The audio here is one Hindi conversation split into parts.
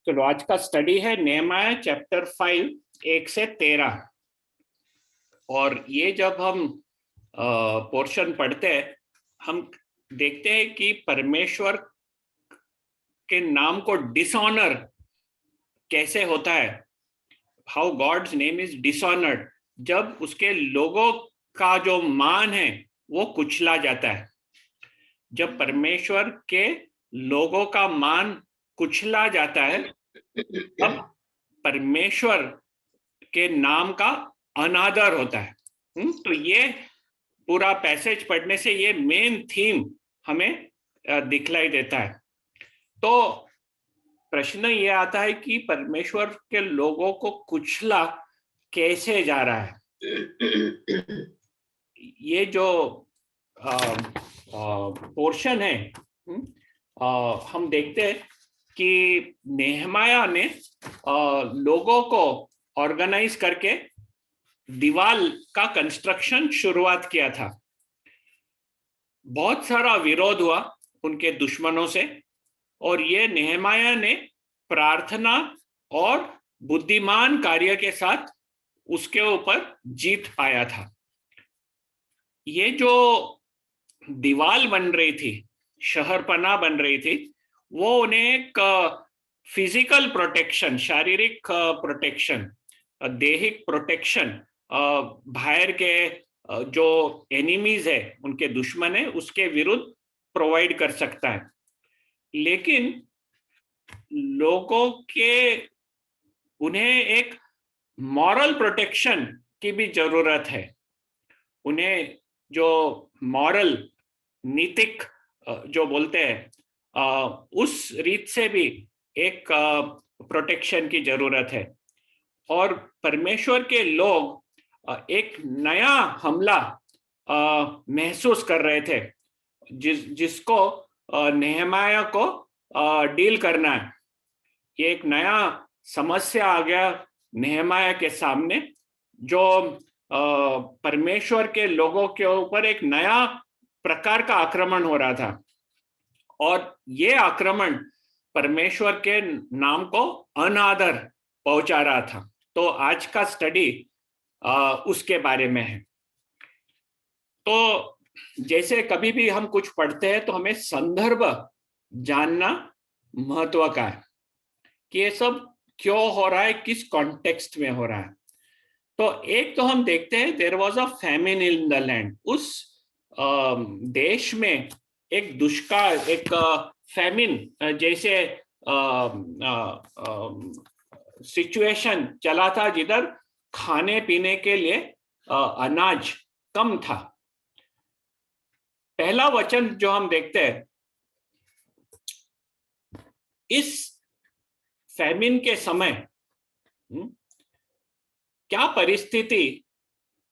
चलो आज का स्टडी है नेहमाया चैप्टर 5 1 से 13। और ये जब हम पोर्शन पढ़ते हैं हम देखते हैं कि परमेश्वर के नाम को डिसऑनर कैसे होता है, how God's name is dishonoured, जब उसके लोगों का जो मान है वो कुचला जाता है। जब परमेश्वर के लोगों का मान कुचला जाता है तब परमेश्वर के नाम का अनादर होता है। तो ये पूरा पैसेज पढ़ने से ये मेन थीम हमें दिखलाई देता है। तो प्रश्न ये आता है कि परमेश्वर के लोगों को कुचला कैसे जा रहा है। ये जो पोर्शन है हम देखते हैं कि नेहमाया ने लोगों को ऑर्गेनाइज करके दीवार का कंस्ट्रक्शन शुरुआत किया था। बहुत सारा विरोध हुआ उनके दुश्मनों से और ये नेहमाया ने प्रार्थना और बुद्धिमान कार्य के साथ उसके ऊपर जीत पाया था। ये जो दीवार बन रही थी, शहरपना बन रही थी, वो उन्हें एक फिजिकल प्रोटेक्शन, शारीरिक प्रोटेक्शन, दैहिक प्रोटेक्शन, बाहर के जो एनिमीज है, उनके दुश्मन है, उसके विरुद्ध प्रोवाइड कर सकता है। लेकिन लोगों के उन्हें एक मॉरल प्रोटेक्शन की भी जरूरत है। उन्हें जो मॉरल, नीतिक जो बोलते हैं, उस रीत से भी एक प्रोटेक्शन की जरूरत है। और परमेश्वर के लोग एक नया हमला महसूस कर रहे थे जिसको नेहमाया को डील करना है। ये एक नया समस्या आ गया नेहमाया के सामने, जो परमेश्वर के लोगों के ऊपर एक नया प्रकार का आक्रमण हो रहा था। और ये आक्रमण परमेश्वर के नाम को अनादर पहुंचा रहा था। तो आज का स्टडी उसके बारे में है। तो जैसे कभी भी हम कुछ पढ़ते हैं तो हमें संदर्भ जानना महत्व का है कि ये सब क्यों हो रहा है, किस कॉन्टेक्स्ट में हो रहा है। तो एक तो हम देखते हैं there was a famine in the land. उस देश में एक दुष्काल, एक फैमिन जैसे सिचुएशन चला था जिधर खाने पीने के लिए अनाज कम था। पहला वचन जो हम देखते हैं, इस फैमिन के समय क्या परिस्थिति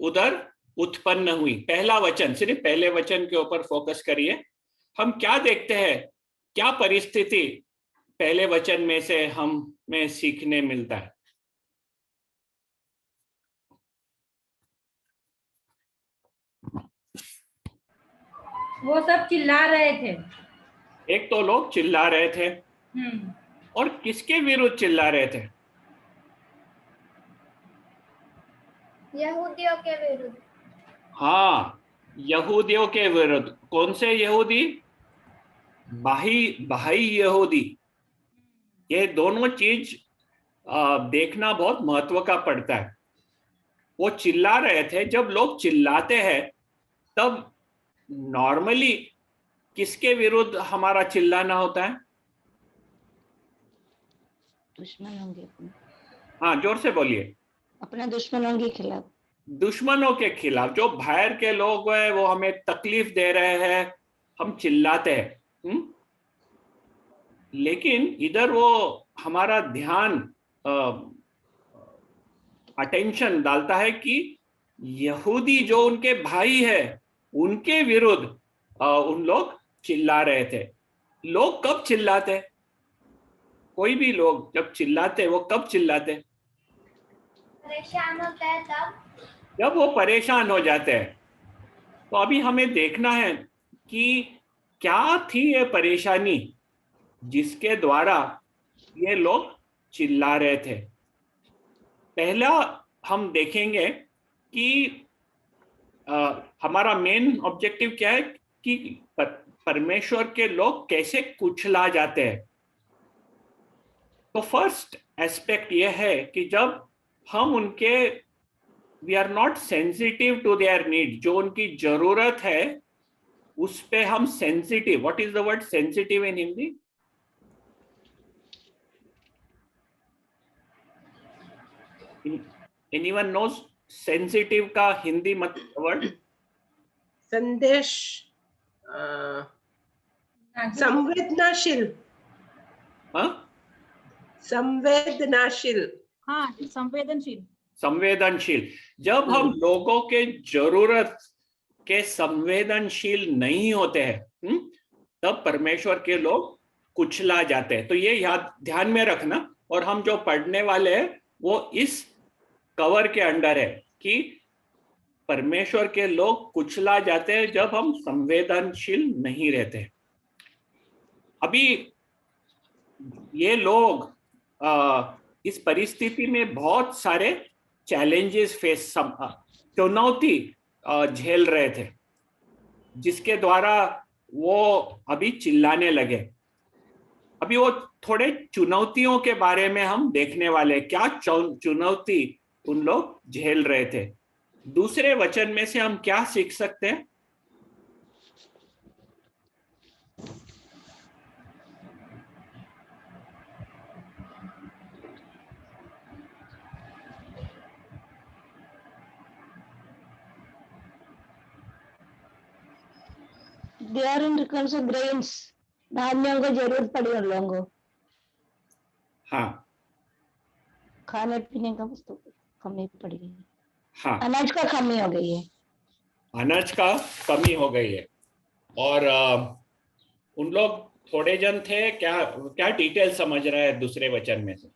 उधर उत्पन्न हुई। पहला वचन, सिर्फ पहले वचन के ऊपर फोकस करिए। हम क्या देखते हैं, क्या परिस्थिति पहले वचन में से हमें सीखने मिलता है। वो सब चिल्ला रहे थे। एक तो लोग चिल्ला रहे थे, और किसके विरुद्ध चिल्ला रहे थे? यहूदियों के विरुद्ध। हाँ, यहूदियों के विरुद्ध। कौन से यहूदी? भाई यहूदी। ये दोनों चीज देखना बहुत महत्व का पड़ता है। वो चिल्ला रहे थे। जब लोग चिल्लाते हैं तब नॉर्मली किसके विरुद्ध हमारा चिल्लाना होता है? दुश्मनों के। हाँ, जोर से बोलिए। अपने दुश्मनों के खिलाफ। दुश्मनों के खिलाफ। जो बाहर के लोग हैं वो हमें तकलीफ दे रहे हैं, हम चिल्लाते हैं। लेकिन इधर वो हमारा ध्यान, अटेंशन डालता है कि यहूदी जो उनके भाई है उनके विरुद्ध उन लोग चिल्ला रहे थे। लोग कब चिल्लाते? कोई भी लोग जब चिल्लाते वो कब चिल्लाते? परेशान होता है तब। जब वो परेशान हो जाते हैं। तो अभी हमें देखना है कि क्या थी ये परेशानी जिसके द्वारा ये लोग चिल्ला रहे थे। पहला हम देखेंगे कि हमारा मेन ऑब्जेक्टिव क्या है कि परमेश्वर के लोग कैसे कुचला जाते हैं। तो फर्स्ट एस्पेक्ट यह है कि जब हम उनके we are not sensitive to their need, जो उनकी जरूरत है उस पे हम sensitive, what is the word sensitive in Hindi? Anyone knows sensitive का हिंदी मतलब वर्ड? संदेश संवेदनाशील। हाँ, संवेदनाशील। हाँ, संवेदनशील। संवेदनशील। जब हम लोगों के जरूरत के संवेदनशील नहीं होते हैं तब परमेश्वर के लोग कुचला जाते हैं। तो ये याद ध्यान में रखना। और हम जो पढ़ने वाले हैं वो इस कवर के अंडर है कि परमेश्वर के लोग कुचला जाते हैं जब हम संवेदनशील नहीं रहते। अभी ये लोग इस परिस्थिति में बहुत सारे चैलेंजेस फेस, चुनौती झेल रहे थे, जिसके द्वारा वो अभी चिल्लाने लगे। अभी वो थोड़े चुनौतियों के बारे में हम देखने वाले हैं, क्या चुनौती उन लोग झेल रहे थे। दूसरे वचन में से हम क्या सीख सकते हैं? They are in terms of grains. धान्यों को जरूरत पड़ी उन लोगों को। हाँ, खाने पीने का वस्तु कमी पड़ गई है। हाँ, अनाज का कमी हो गई है। अनाज का कमी हो गई है। और उन लोग थोड़े जन थे, क्या क्या डिटेल समझ रहा है दूसरे वचन में से?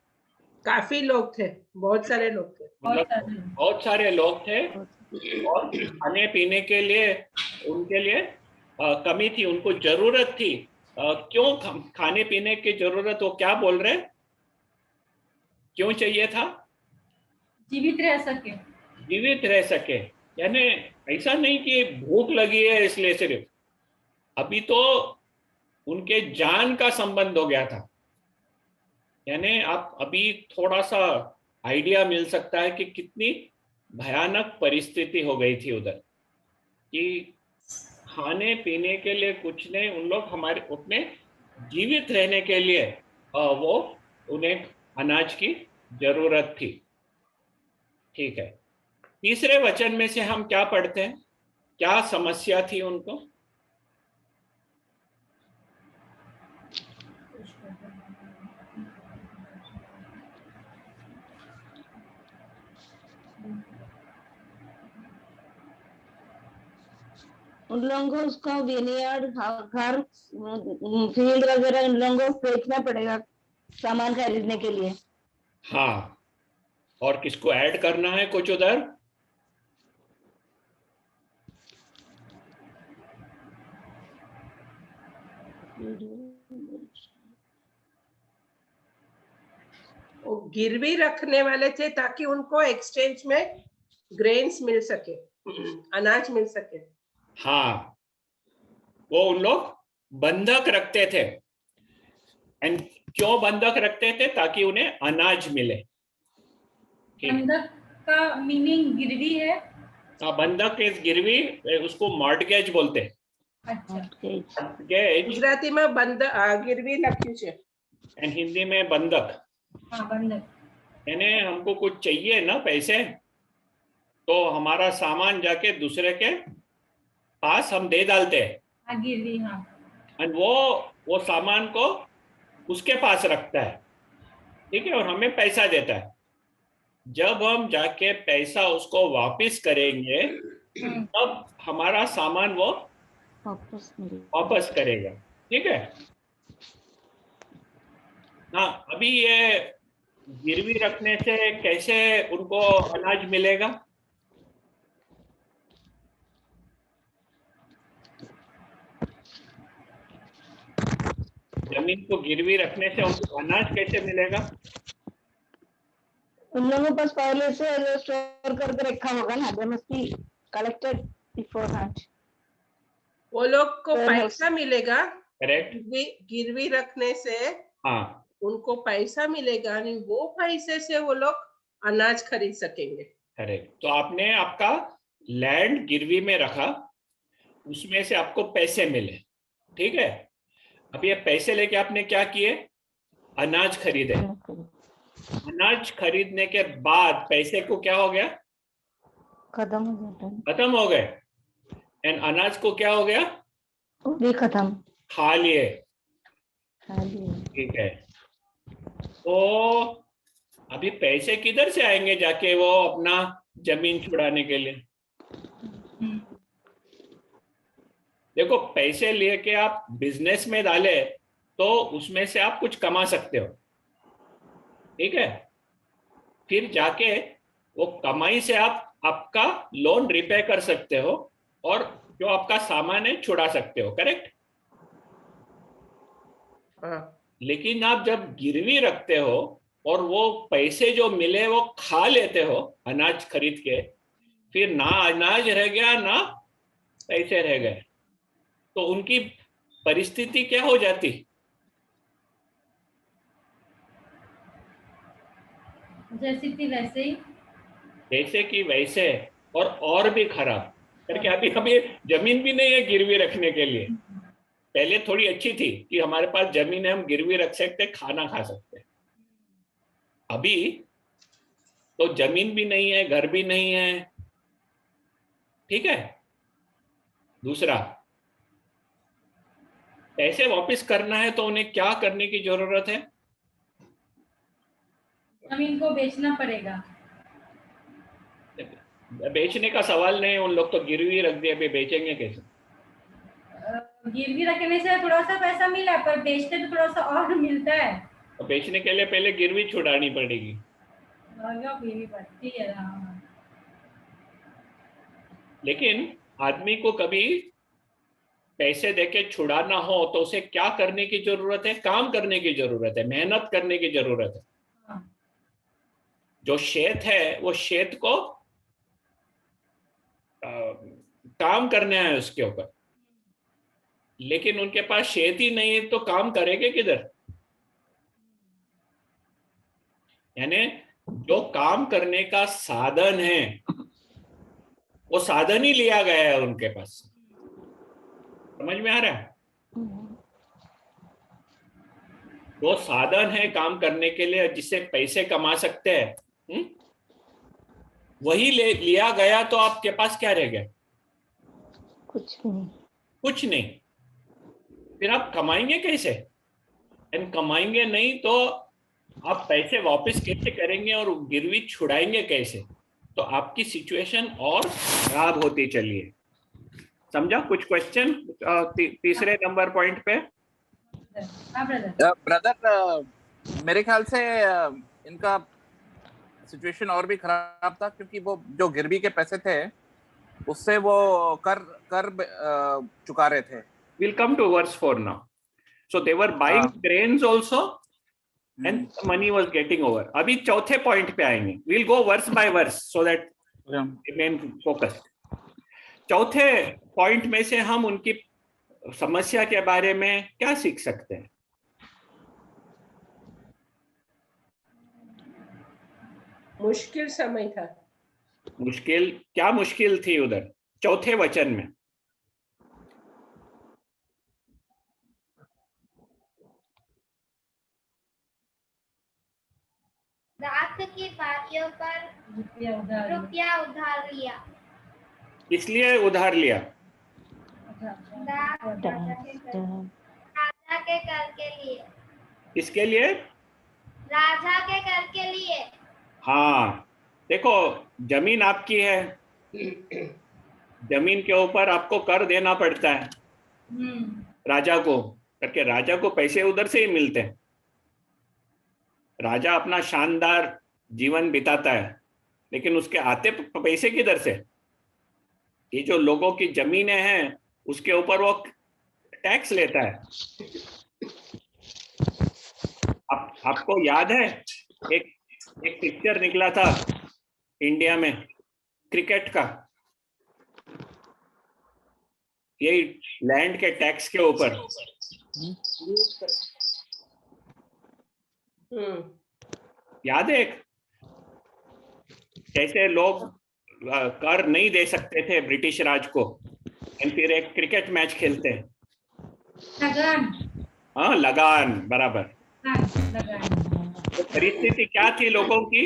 काफी लोग थे, बहुत सारे लोग थे। मतलब बहुत सारे लोग थे और खाने पीने के लिए उनके लिए कमी थी, उनको जरूरत थी। क्यों खाने पीने की जरूरत? वो क्या बोल रहे? क्यों चाहिए था? जीवित रह सके। जीवित रह सके। यानी ऐसा नहीं कि भूख लगी है इसलिए सिर्फ, अभी तो उनके जान का संबंध हो गया था। यानी आप अभी थोड़ा सा आइडिया मिल सकता है कि कितनी भयानक परिस्थिति हो गई थी उधर, कि खाने पीने के लिए कुछ नहीं, उन लोग हमारे अपने जीवित रहने के लिए वो उन्हें अनाज की जरूरत थी। ठीक है, तीसरे वचन में से हम क्या पढ़ते हैं? क्या समस्या थी उनको? उन लोगों को उसका विनियार्ड, घर, फील्ड वगैरह इन लोगों को बेचना पड़ेगा सामान खरीदने के लिए। हाँ, और किसको ऐड करना है कुछ उधर? वो गिरवी रखने वाले थे ताकि उनको एक्सचेंज में ग्रेन्स मिल सके, अनाज मिल सके। हाँ, वो उन लोग बंधक रखते थे। एंड क्यों बंधक रखते थे? ताकि उन्हें अनाज मिले। बंधक का मीनिंग गिरवी है। बंधक इस गिरवी, उसको मॉर्टगेज बोलते हैं। अच्छा, मॉर्टगेज गुजराती में गिरवी लख्યું છે एंड हिंदी में बंधक। हाँ, बंधक। यानी हमको कुछ चाहिए ना पैसे, तो हमारा सामान जाके दूसरे के पास हम दे डालते हैं। हाँ, गिरवी। हाँ, एंड वो सामान को उसके पास रखता है, ठीक है, और हमें पैसा देता है। जब हम जाके पैसा उसको वापस करेंगे तब हमारा सामान वो वापस करेगा। ठीक है। हाँ, अभी ये गिरवी रखने से कैसे उनको अनाज मिलेगा? जमीन को गिरवी रखने से उनको अनाज कैसे मिलेगा? उन लोगों के पास पहले से जो स्टोर करके रखा होगा ना, they must be collected beforehand. वो लोग को Warehouse. पैसा मिलेगा करेक्ट। गिरवी रखने से, हाँ उनको पैसा मिलेगा, नहीं वो पैसे से वो लोग अनाज खरीद सकेंगे। करेक्ट। तो आपने आपका लैंड गिरवी में रखा, उसमें से आपको पैसे मिले, ठीक है। अब ये पैसे लेके आपने क्या किए? अनाज खरीदे। अनाज खरीदने के बाद पैसे को क्या हो गया? खत्म हो गया, खत्म हो गए। एंड अनाज को क्या हो गया? वो भी खत्म, खा लिए। खाली। ठीक है। तो अभी पैसे किधर से आएंगे जाके वो अपना जमीन छुड़ाने के लिए? देखो, पैसे लेके आप बिजनेस में डाले तो उसमें से आप कुछ कमा सकते हो, ठीक है। फिर जाके वो कमाई से आप आपका लोन रिपे कर सकते हो और जो आपका सामान है छुड़ा सकते हो, करेक्ट। हाँ, लेकिन आप जब गिरवी रखते हो और वो पैसे जो मिले वो खा लेते हो अनाज खरीद के, फिर ना अनाज रह गया ना पैसे रह गए, तो उनकी परिस्थिति क्या हो जाती? जैसी थी वैसे ही। जैसे कि वैसे और भी खराब करके। अभी अभी जमीन भी नहीं है गिरवी रखने के लिए। पहले थोड़ी अच्छी थी कि हमारे पास जमीन है, हम गिरवी रख सकते, खाना खा सकते। अभी तो जमीन भी नहीं है, घर भी नहीं है, ठीक है। दूसरा, पैसे वापस करना है तो उन्हें क्या करने की जरूरत है? जमीन को बेचना पड़ेगा। बेचने का सवाल नहीं, उन लोग तो गिरवी रख दिए, अभी बेचेंगे कैसे? गिरवी रखने से थोड़ा सा पैसा मिला, पर बेचने पे थोड़ा सा और मिलता है। तो बेचने के लिए पहले गिरवी छुड़ानी पड़ेगी। गिरवी पड़ती है। हाँ। लेकिन आदमी को कभी पैसे देके छुड़ाना हो तो उसे क्या करने की जरूरत है? काम करने की जरूरत है, मेहनत करने की जरूरत है। हाँ। जो शेत है वो शेत को काम करना है उसके ऊपर। लेकिन उनके पास शेत ही नहीं है तो काम करेंगे किधर? यानी जो काम करने का साधन है वो साधन ही लिया गया है उनके पास। समझ में आ रहा है? वो साधन है काम करने के लिए जिससे पैसे कमा सकते हैं, वही लिया गया तो आपके पास क्या रह गया? कुछ नहीं। कुछ नहीं। फिर आप कमाएंगे कैसे? एंड कमाएंगे नहीं तो आप पैसे वापस कैसे करेंगे और गिरवी छुड़ाएंगे कैसे? तो आपकी सिचुएशन और खराब होती चलिए। समझा? कुछ क्वेश्चन तीसरे नंबर पॉइंट पे? हाँ ब्रदर। ब्रदर मेरे ख्याल से इनका सिचुएशन और भी खराब था, क्योंकि वो जो गिरवी के पैसे थे उससे वो कर चुका रहे थे। We'll come to verse 4 now. So they were buying grains also and money was getting over. अभी चौथे पॉइंट पे आएंगे. We'll go verse by verse so that remain focused. चौथे पॉइंट में से हम उनकी समस्या के बारे में क्या सीख सकते हैं? मुश्किल समय था। मुश्किल क्या मुश्किल थी उधर चौथे वचन में? रात की बारियों पर रुपया उधार लिया। इसलिए उधार लिया राजा के कर के लिए। इसके लिए? राजा के कर के लिए। हाँ, देखो जमीन आपकी है, जमीन के ऊपर आपको कर देना पड़ता है राजा को, करके राजा को पैसे उधर से ही मिलते हैं। राजा अपना शानदार जीवन बिताता है, लेकिन उसके आते पैसे किधर से? ये जो लोगों की जमीनें हैं उसके ऊपर वो टैक्स लेता है। आपको याद है एक एक पिक्चर निकला था इंडिया में क्रिकेट का, यही लैंड के टैक्स के ऊपर। याद है? कैसे लोग कर नहीं दे सकते थे ब्रिटिश राज को, फिर एक क्रिकेट मैच खेलते हैं। लगान। हाँ, लगान, बराबर। हाँ, लगान। तो परिस्थिति क्या थी लोगों की?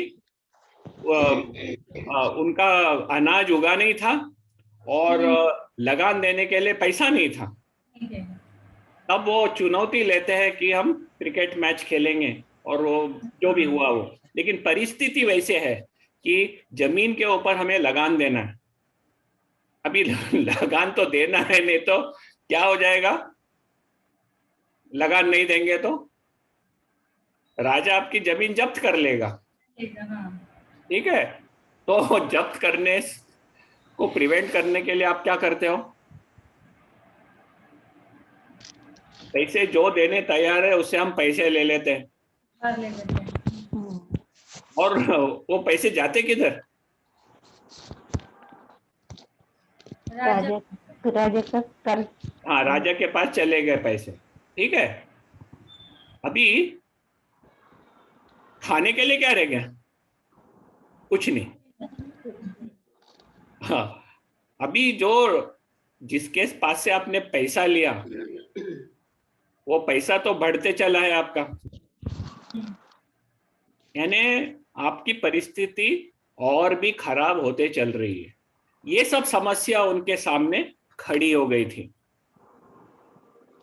उनका अनाज उगा नहीं था और लगान देने के लिए पैसा नहीं था। तब वो चुनौती लेते हैं कि हम क्रिकेट मैच खेलेंगे, और वो जो भी हुआ वो। लेकिन परिस्थिति वैसे है कि जमीन के ऊपर हमें लगान देना है। अभी लगान तो देना है, नहीं तो क्या हो जाएगा? लगान नहीं देंगे तो राजा आपकी जमीन जब्त कर लेगा। ठीक है, तो जब्त करने को प्रिवेंट करने के लिए आप क्या करते हो? पैसे जो देने तैयार है उससे हम पैसे ले लेते हैं, और वो पैसे जाते किधर? राजा का कर। हाँ, राजा के पास चले गए पैसे। ठीक है, अभी खाने के लिए क्या रह गया? कुछ नहीं। हाँ, अभी जो जिसके पास से आपने पैसा लिया वो पैसा तो बढ़ते चला है आपका, यानी आपकी परिस्थिति और भी खराब होते चल रही है। ये सब समस्या उनके सामने खड़ी हो गई थी।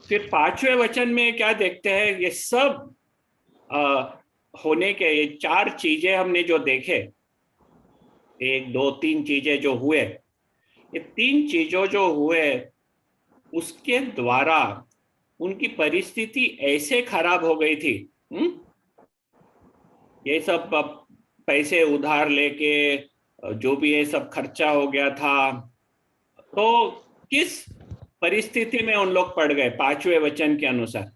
फिर 5वें वचन में क्या देखते हैं? ये सब होने के, ये 4 चीजें हमने जो देखे, 1 2 3 चीजें जो हुए, ये 3 चीजों जो हुए उसके द्वारा उनकी परिस्थिति ऐसे खराब हो गई थी। ये सब पैसे उधार लेके जो भी ये सब खर्चा हो गया था, तो किस परिस्थिति में उन लोग पड़ गए 5वें वचन के अनुसार?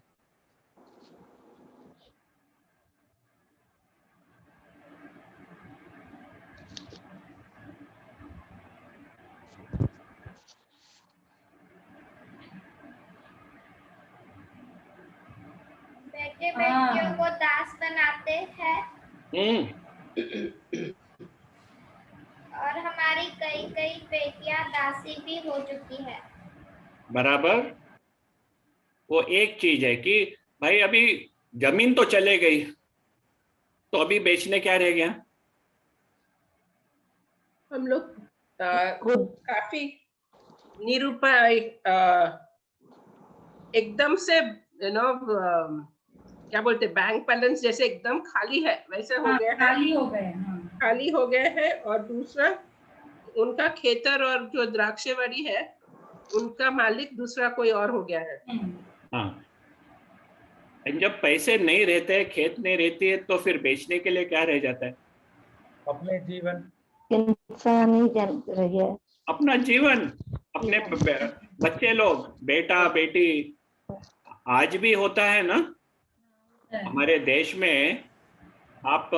बेटे बेटियों को दास बनाते हैं और हमारी कई कई बेटियां दासी भी हो चुकी है। बराबर। वो एक चीज है कि भाई अभी जमीन तो चले गई, तो अभी बेचने क्या रह गया? हम लोग काफी निरुपाय, एकदम से क्या बोलते, बैंक बैलेंस जैसे एकदम खाली है वैसे हो गया है। खाली हो गए हैं। और दूसरा, उनका खेतर और जो द्राक्षेवाड़ी है उनका मालिक दूसरा कोई और हो गया है। हाँ, जब पैसे नहीं रहते, खेत नहीं रहती है, तो फिर बेचने के लिए क्या रह जाता है? अपने जीवन, इंसान ही रह गया। अपना जीवन, अपने बच्चे लोग, बेटा बेटी। आज भी होता है ना हमारे देश में, आप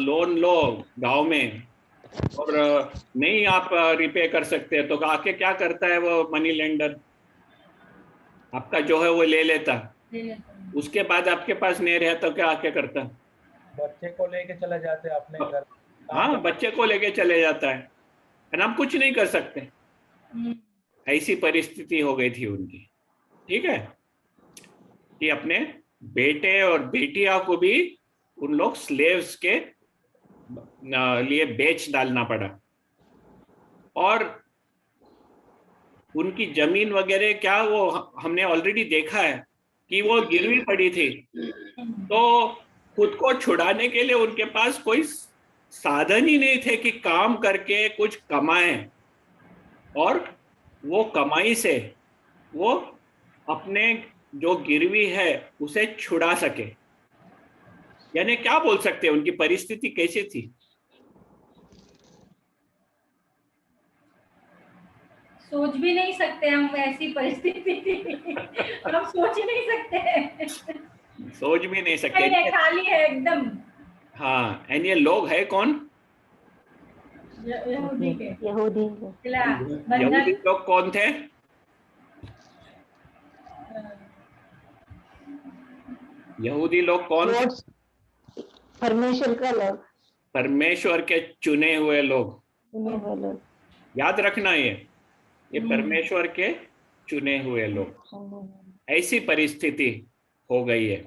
लोन लो गांव में और नहीं आप रिपे कर सकते, तो आके क्या करता है वो मनी लेंडर? आपका जो है वो ले लेता। उसके बाद आपके पास नहीं रहा तो क्या आके करता? बच्चे को लेके चला जाते हैं अपने घर। हाँ, बच्चे को लेके चले जाता है, हम कुछ नहीं कर सकते। ऐसी परिस्थिति हो गई थी उनकी। ठीक है, कि अपने बेटे और बेटियां को भी उन लोग स्लेव्स के लिए बेच डालना पड़ा, और उनकी जमीन वगैरह क्या, वो हमने ऑलरेडी देखा है कि वो गिरवी पड़ी थी। तो खुद को छुड़ाने के लिए उनके पास कोई साधन ही नहीं थे कि काम करके कुछ कमाएं, और वो कमाई से वो अपने जो गिरवी है उसे छुड़ा सके। यानी क्या बोल सकते हैं, उनकी परिस्थिति कैसी थी? सोच भी नहीं सकते हम ऐसी परिस्थिति। हम सोच ही नहीं सकते। सोच भी नहीं सकते। खाली है एकदम। हाँ, एंड ये लोग है कौन? यहूदी लोग कौन थे? यहूदी लोग कौन थे? परमेश्वर का लोग, परमेश्वर के चुने हुए लोग। याद रखना ये परमेश्वर के चुने हुए लोग। ऐसी परिस्थिति हो गई है।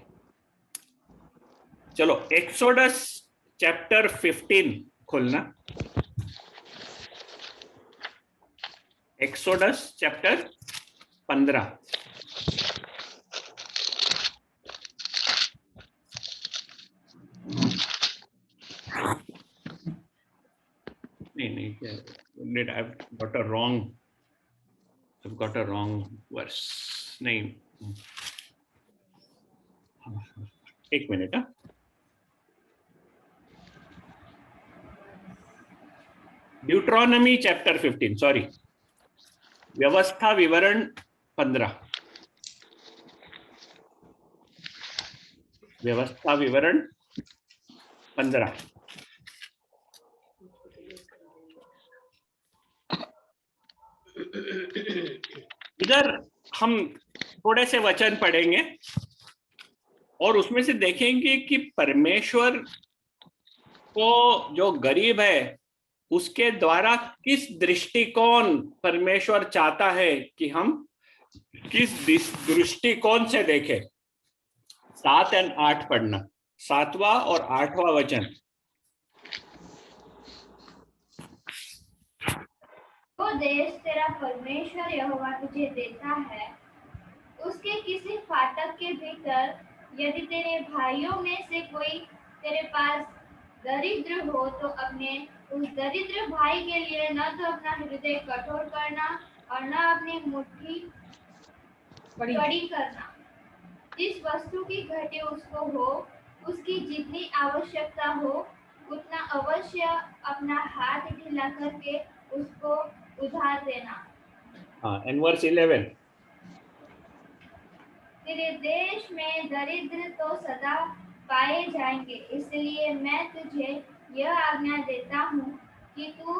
चलो एक्सोडस चैप्टर 15 खोलना। Exodus chapter 15। नहीं, did I've got a wrong, I've got a wrong verse. नहीं, एक मिनट। ड्यूट्रोनॉमी चैप्टर 15, सॉरी, व्यवस्था विवरण 15। व्यवस्था विवरण 15। इधर हम थोड़े से वचन पढ़ेंगे और उसमें से देखेंगे कि परमेश्वर को जो गरीब है उसके द्वारा किस दृष्टिकोण परमेश्वर चाहता है कि हम किस दृष्टिकोण से देखें। 7 और 8 पढ़ना, 7वां और 8वां वचन। वो देश तेरा परमेश्वर यहोवा तुझे देता है, उसके किसी फाटक के भीतर यदि तेरे भाइयों में से कोई तेरे पास दरिद्र हो तो अपने उस दरिद्र भाई के लिए न तो अपना हृदय कठोर करना और न अपनी मुट्ठी बड़ी करना। जिस वस्तु की घटी उसको हो, उसकी जितनी आवश्यकता हो उतना अवश्य अपना हाथ ढीला करके उसको उधार देना। हाँ, एंड वर्स 11। तेरे देश में दरिद्र तो सदा पाए जाएंगे, इसलिए मैं तुझे यह आज्ञा देता हूँ कि तू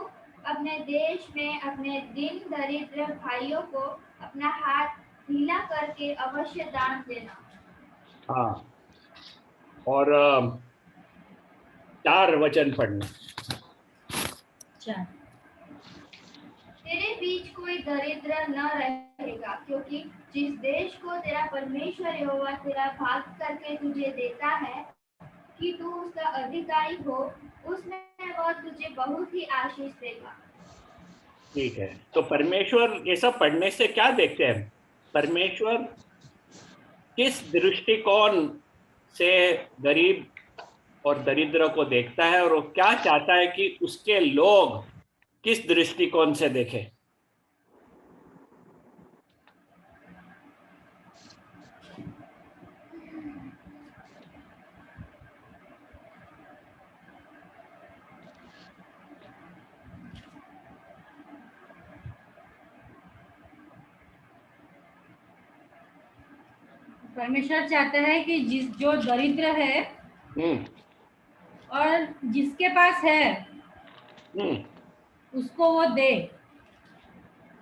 अपने देश में अपने दिन दरिद्र भाइयों को अपना हाथ ढीला करके अवश्य दान देना। हाँ, और 4 वचन पढ़ना। तेरे बीच कोई दरिद्र न रहेगा, क्योंकि जिस देश को तेरा परमेश्वर यहोवा तेरा भाग करके तुझे देता है कि तू उसका अधिकारी हो, उसमें वह तुझे बहुत ही आशीष देगा। ठीक है, तो परमेश्वर ये सब पढ़ने से क्या देखते हैं? परमेश्वर किस दृष्टिकोण से गरीब और दरिद्र को देखता है और वो क्या चाहता है कि उसके लोग किस दृष्टिकोण से देखें। परमेश्वर चाहता है कि जो दरिद्र है और जिसके पास है उसको वो दे।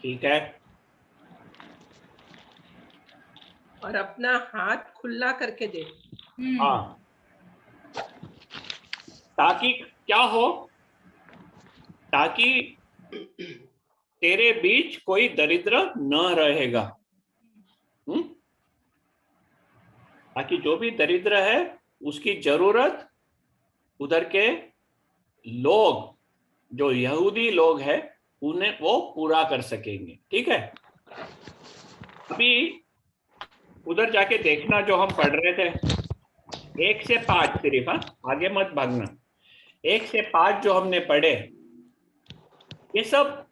ठीक है, और अपना हाथ खुला करके दे। हाँ, ताकि क्या हो? ताकि तेरे बीच कोई दरिद्र न रहेगा। ताकि जो भी दरिद्र है उसकी जरूरत उधर के लोग, जो यहूदी लोग हैं, उन्हें वो पूरा कर सकेंगे। ठीक है, अभी उधर जाके देखना जो हम पढ़ रहे थे 1 से 5 सिर्फ, आगे मत भागना। 1 से 5 जो हमने पढ़े, ये सब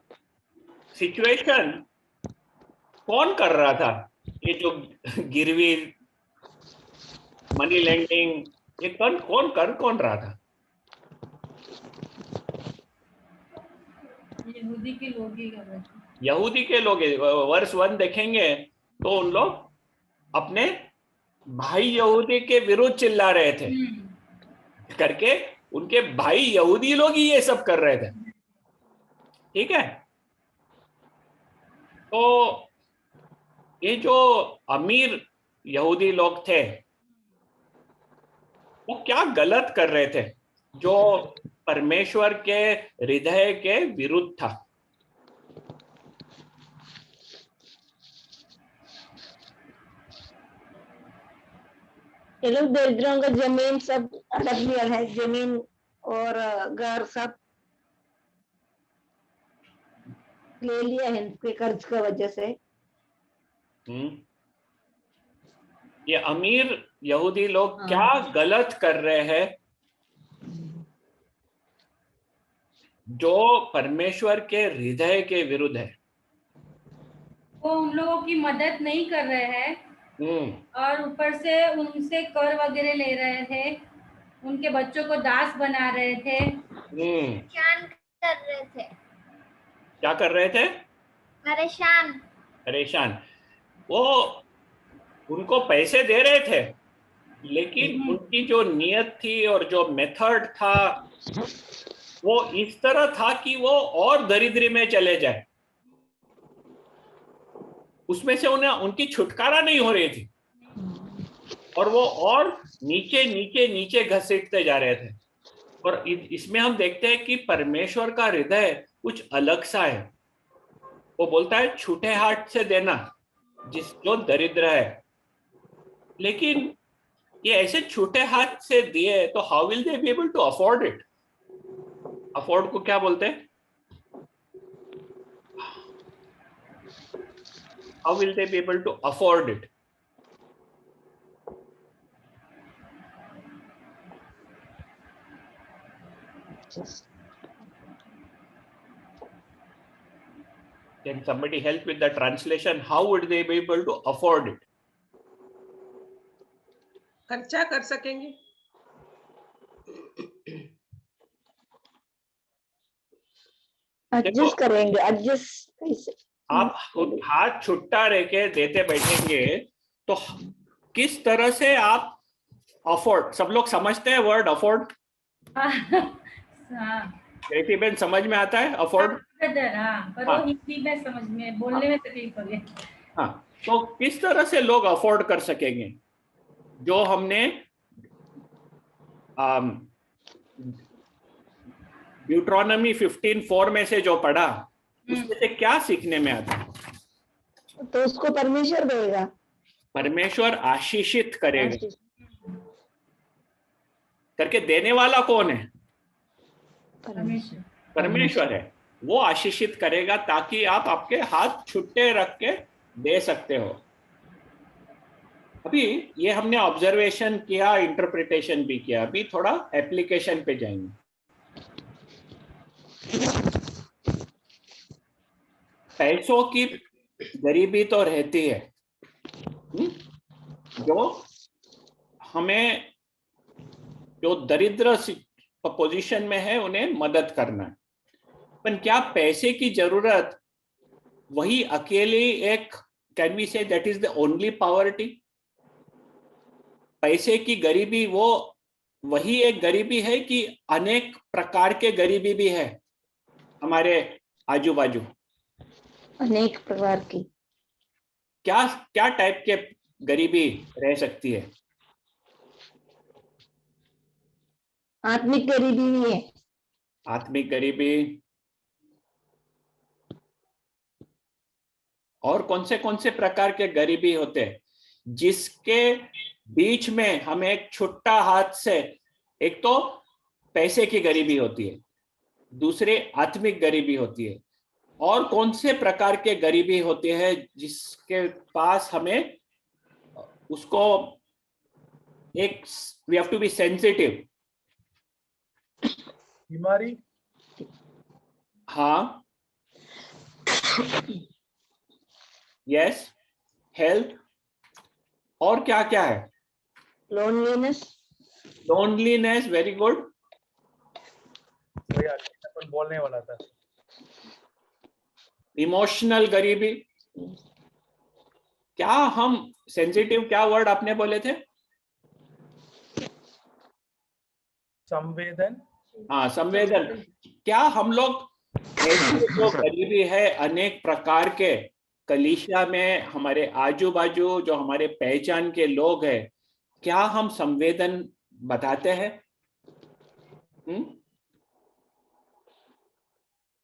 सिचुएशन कौन कर रहा था? ये जो गिरवी, मनी लेंडिंग, ये कौन रहा था? यहूदी के लोग ही कर रहे थे। यहूदी के लोग। वर्ष 1 देखेंगे तो उन लोग अपने भाई यहूदी के विरुद्ध चिल्ला रहे थे। करके उनके भाई यहूदी लोग ही ये सब कर रहे थे। ठीक है, तो ये जो अमीर यहूदी लोग थे वो क्या गलत कर रहे थे जो परमेश्वर के हृदय के विरुद्ध था? ये लोग दरिद्रों का जमीन सब हड़प लिया है, जमीन और घर सब ले लिया है इनके कर्ज की वजह से। ये अमीर यहूदी लोग क्या गलत कर रहे हैं जो परमेश्वर के हृदय के विरुद्ध है? वो उन लोगों की मदद नहीं कर रहे हैं और ऊपर से उनसे कर वगैरह ले रहे थे, उनके बच्चों को दास बना रहे थे, परेशान कर रहे थे। क्या कर रहे थे? परेशान। वो उनको पैसे दे रहे थे, लेकिन उनकी जो नियत थी और जो मेथड था वो इस तरह था कि वो और दरिद्री में चले जाए। उसमें से उन्हें उनकी छुटकारा नहीं हो रही थी और वो और नीचे नीचे नीचे घसीटते जा रहे थे। और इसमें हम देखते हैं कि परमेश्वर का हृदय कुछ अलग सा है। वो बोलता है छूटे हाथ से देना जो दरिद्र है। लेकिन ये ऐसे छूटे हाथ से दिए तो how will they be able to afford it? Afford को क्या बोलते हैं? How will they be able to afford it? Can somebody help with the translation? How would they be able to afford it? खर्चा कर सकेंगे। एडजस्ट करेंगे, एडजस्ट कैसे? आप हाथ छुट्टा रह के देते बैठेंगे तो किस तरह से आप अफोर्ड? सब लोग समझते हैं वर्ड अफोर्ड? कृति बेन समझ में आता है अफोर्ड? पर वो हिंदी में समझ में, बोलने में तकलीफ हो गई। हाँ, तो किस तरह से लोग अफोर्ड कर सकेंगे जो हमने ड्यूट्रोनॉमी 15:4 में से जो पढ़ा उसमें से क्या सीखने में आता है? तो उसको परमेश्वर देगा, परमेश्वर आशीषित करेगा। करके देने वाला कौन है? परमेश्वर है। वो आशीषित करेगा ताकि आप आपके हाथ छुट्टे रख के दे सकते हो। अभी ये हमने ऑब्जर्वेशन किया, इंटरप्रिटेशन भी किया, अभी थोड़ा एप्लीकेशन पे जाएंगे। पैसों की गरीबी तो रहती है जो हमें, जो दरिद्र पोजीशन में है उन्हें मदद करना है। पर क्या पैसे की जरूरत वही अकेली एक, can we say that is the only poverty? पैसे की गरीबी वो वही एक गरीबी है कि अनेक प्रकार के गरीबी भी है हमारे आजू बाजू? अनेक प्रकार की क्या क्या टाइप के गरीबी रह सकती है? आत्मिक गरीबी भी है। आत्मिक गरीबी और कौन से प्रकार के गरीबी होते हैं जिसके बीच में हमें एक छुट्टा हाथ से, एक तो पैसे की गरीबी होती है, दूसरी आत्मिक गरीबी होती है, और कौन से प्रकार के गरीबी होती है जिसके पास हमें उसको एक, we have to be sensitive. बीमारी, हाँ, यस, हेल्थ, और क्या क्या है? Loneliness, very good. वही अपन बोलने वाला था। इमोशनल गरीबी, क्या हम सेंसिटिव, क्या वर्ड आपने बोले थे? संवेदन। हाँ, संवेदन। क्या हम लोग जो गरीबी है अनेक प्रकार के कलीसिया में, हमारे आजू बाजू जो हमारे पहचान के लोग हैं, क्या हम संवेदन बताते हैं?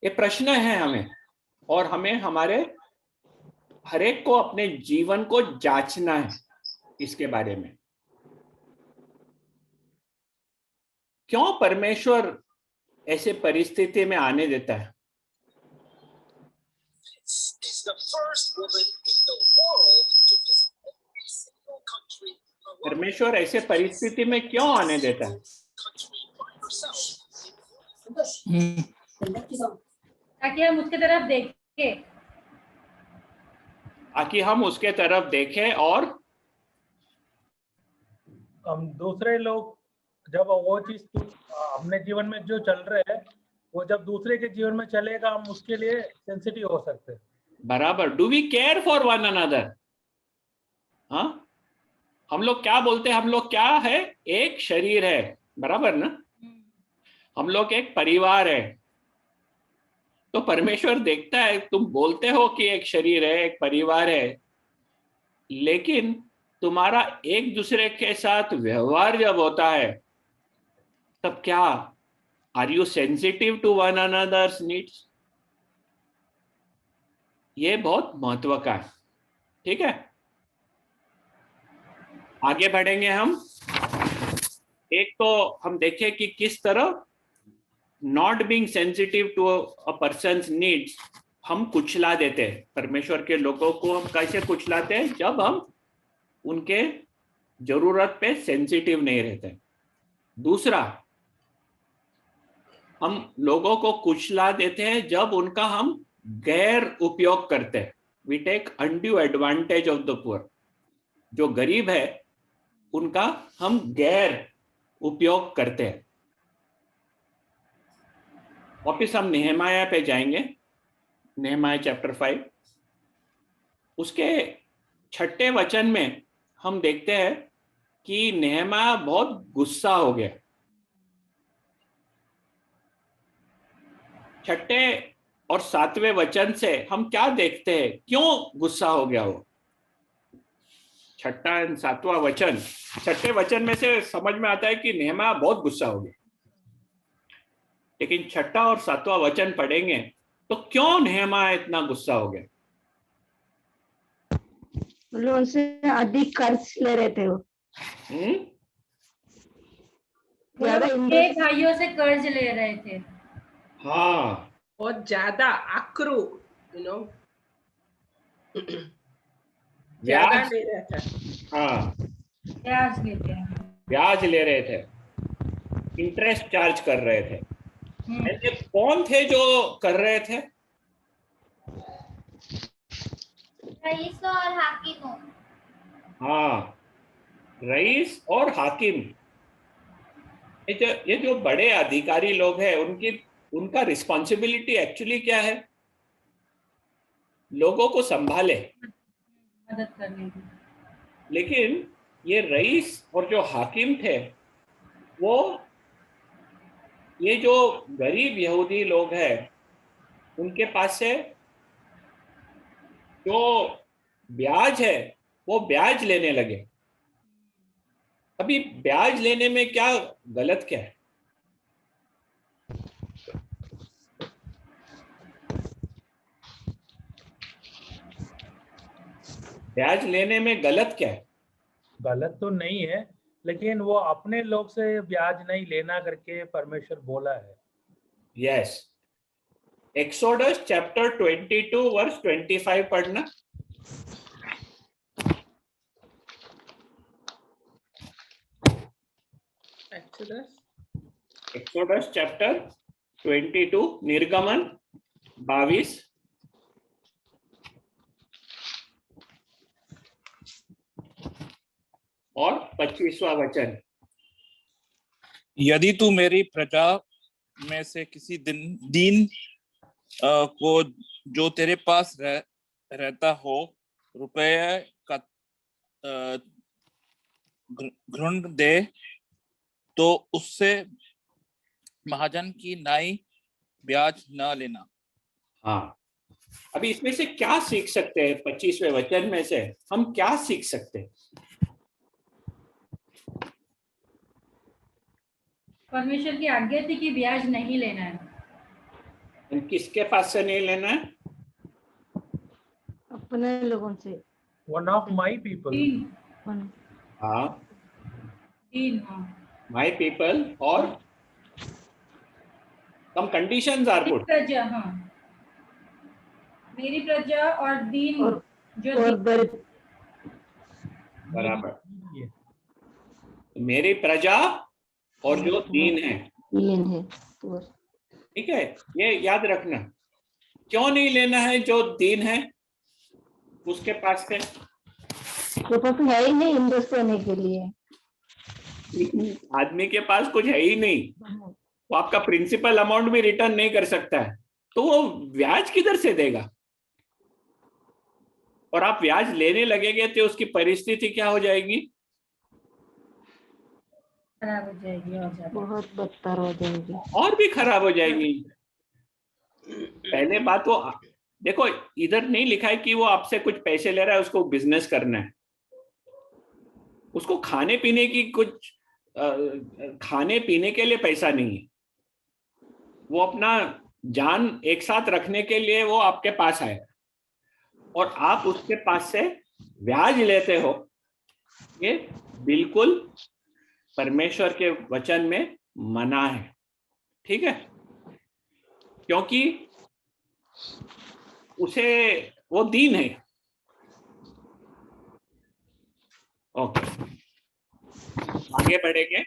ये प्रश्न है हमें, और हमें हमारे हर एक को अपने जीवन को जांचना है इसके बारे में। क्यों परमेश्वर ऐसे परिस्थिति में आने देता है? परमेश्वर ऐसे परिस्थिति में क्यों आने देता है? ताकि हम उसके तरफ देखें, ताकि हम उसके तरफ देखें और हम दूसरे लोग जब वो चीज अपने जीवन में जो चल रहे हैं वो जब दूसरे के जीवन में चलेगा, हम उसके लिए सेंसिटिव हो सकते हैं। बराबर। Do we care for one another? हाँ, हम लोग क्या बोलते हैं? हम लोग क्या है? एक शरीर है, बराबर ना? हम लोग एक परिवार है। तो परमेश्वर देखता है, तुम बोलते हो कि एक शरीर है, एक परिवार है, लेकिन तुम्हारा एक दूसरे के साथ व्यवहार जब होता है, तब क्या, are you sensitive to one another's needs? ये बहुत महत्व का है। ठीक है, आगे बढ़ेंगे हम। एक तो हम देखें कि किस तरह not being sensitive to a person's needs हम कुचला देते हैं। परमेश्वर के लोगों को हम कैसे कुचलाते हैं? जब हम उनके जरूरत पे सेंसिटिव नहीं रहते। दूसरा, हम लोगों को कुचला देते हैं जब उनका हम गैर उपयोग करते हैं। We take undue advantage of the poor. जो गरीब है उनका हम गैर उपयोग करते हैं। वापिस हम नेहमाया पे जाएंगे, नेहमाया चैप्टर 5, उसके 6ठे वचन में हम देखते हैं कि नेहमाया बहुत गुस्सा हो गया। 6ठे और 7वें वचन से हम क्या देखते हैं, क्यों गुस्सा हो गया वो? 6ठा और 7वां वचन, 6ठे वचन में से समझ में आता है कि नेहमाया बहुत गुस्सा हो गया, लेकिन 6ठा और 7वां वचन पढ़ेंगे तो क्यों नेहमाया इतना गुस्सा हो गया? उनसे अधिक कर्ज ले रहे थे वो। भाइयों से कर्ज ले रहे थे। हाँ, बहुत ज्यादा आक्रू, ज्यादा ले रहा था। हाँ, ब्याज ले रहे थे, इंटरेस्ट चार्ज कर रहे थे। ऐसे कौन थे जो कर रहे थे? रईस और हाकिम। हाँ, रईस और हाकिम। ये जो बड़े अधिकारी लोग हैं, उनका रिस्पॉन्सिबिलिटी एक्चुअली क्या है? लोगों को संभाले, मदद करने की। लेकिन ये रईस और जो हाकिम थे, वो ये जो गरीब यहूदी लोग हैं, उनके पास से जो ब्याज है वो ब्याज लेने लगे। अभी ब्याज लेने में क्या गलत क्या है? ब्याज लेने में गलत क्या है? गलत तो नहीं है, लेकिन वो अपने लोग से ब्याज नहीं लेना करके परमेश्वर बोला है। यस, एक्सोडस चैप्टर 22 वर्स 25 पढ़ना। एक्सोडस चैप्टर 22, निर्गमन 22 और 25वां वचन। यदि तू मेरी प्रजा में से किसी दीन को जो तेरे पास रहता हो रुपये का ऋण दे, तो उससे महाजन की नाई ब्याज न लेना। हाँ, अभी इसमें से क्या सीख सकते हैं? 25वें वचन में से हम क्या सीख सकते हैं? परमेश्वर की आज्ञा थी कि ब्याज नहीं लेना है। किसके पास से नहीं लेना है? अपने लोगों से। One of my people. हाँ, माई पीपल, और some conditions are put. प्रजा, हाँ, मेरी प्रजा और दीन और जो बराबर, मेरी प्रजा और जो दीन है, ठीक है, ये याद रखना। क्यों नहीं लेना है? जो दीन है उसके पास से तो है ही नहीं इन्वेस्ट करने के लिए। आदमी के पास कुछ है ही नहीं, वो आपका प्रिंसिपल अमाउंट भी रिटर्न नहीं कर सकता है, तो वो ब्याज किधर से देगा? और आप ब्याज लेने लगेंगे तो उसकी परिस्थिति क्या हो जाएगी? खराब हो जाएगी, और बहुत बदतर हो जाएगी, और भी खराब हो जाएगी। पहले बात, वो देखो इधर नहीं लिखा है कि वो आपसे कुछ पैसे ले रहा है, उसको बिजनेस करना है, उसको खाने पीने की कुछ खाने पीने के लिए पैसा नहीं है, वो अपना जान एक साथ रखने के लिए वो आपके पास आए, और आप उसके पास से ब्याज लेते हो। ये बिल्कुल परमेश्वर के वचन में मना है, ठीक है, क्योंकि उसे वो दीन है। ओके, आगे बढ़ेंगे।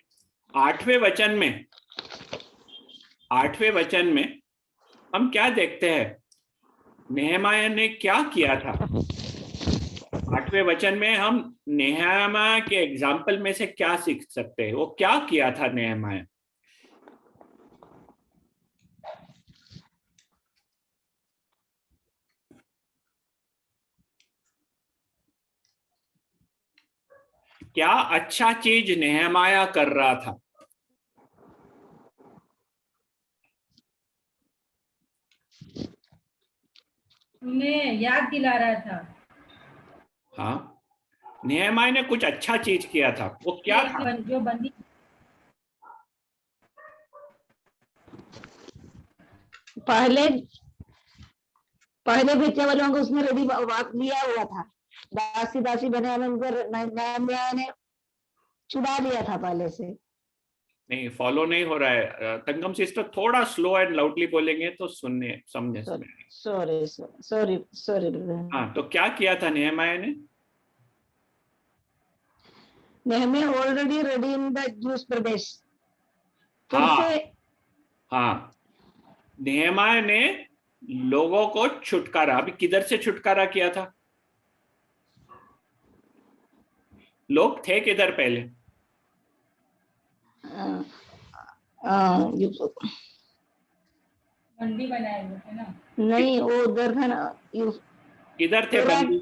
8वें वचन में हम क्या देखते हैं? नेहमाया ने क्या किया था? 8वें वचन में हम नेहमाया के एग्जाम्पल में से क्या सीख सकते हैं? वो क्या किया था नेहमाया? क्या अच्छा चीज नेहमाया कर रहा था? उन्हें याद दिला रहा था। हाँ, नेहमाया ने कुछ अच्छा चीज किया था। वो क्या था? जो बंदी पहले बेचने वालों को उसने रेडी लिया हुआ था, दासी बने उनको नेहमाया ने छुड़ा लिया था पहले से। नहीं, फॉलो नहीं हो रहा है। तंगम सिस्टर थोड़ा स्लो एंड लाउडली बोलेंगे तो सुनने समझे। सॉरी। हाँ, तो क्या किया था नेहमाया ने? Nehemiah already ready in the Jews प्रदेश। हाँ, नेहमाया ने लोगों को छुटकारा, अभी किधर से छुटकारा किया था? लोग थे किधर पहले? बंदी बनाए हुए थे ना? नहीं, वो उधर था ना। किधर थे बंदी?